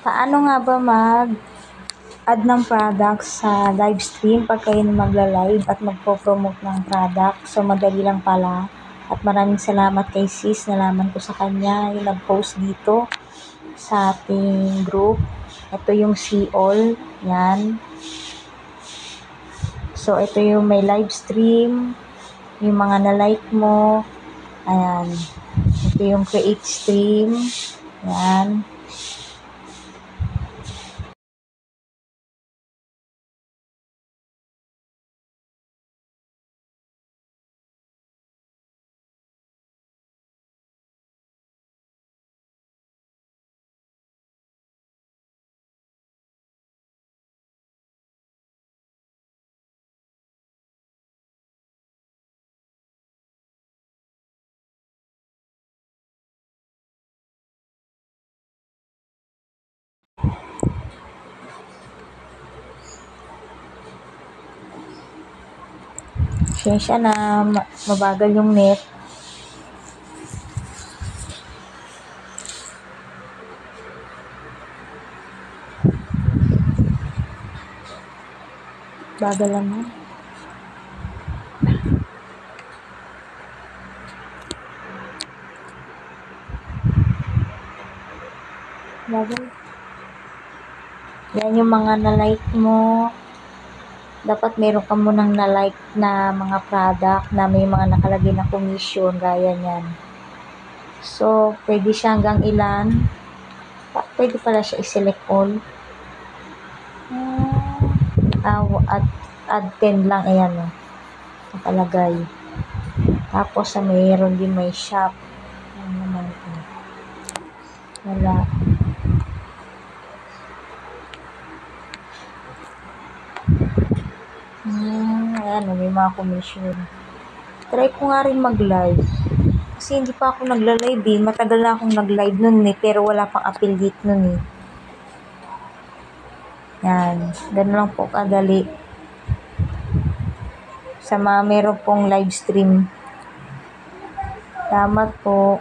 Paano nga ba mag-add ng product sa live stream pag kayo magla-live at magpo-promote ng product? So, madali lang pala. At maraming salamat kay sis. Nalaman ko sa kanya yung nag-post dito sa ating group. Ito yung see all. Yan. So, ito yung may live stream. Yung mga na-like mo. Ayan. Ito yung create stream. Yan. Siyensya na, mabagal yung net. Bagal naman. Bagal. Yan yung mga na-like mo. Dapat meron ka munang na-like na mga product na may mga nakalagay na commission, gaya niyan. So, pwede siya hanggang ilan. Pwede pala siya i-select all. Add 10 lang, ayan o. Nakalagay. Tapos, mayroon din may shop. Ano naman ito? Wala. Ayan o, may mga commission. Try ko nga rin mag-live. Kasi hindi pa ako nagla-live eh. Matagal na akong nag-live nun eh. Pero wala pang affiliate nun eh. Yan. Ganun lang po kadali. Sa mga meron pong live stream. Salamat po.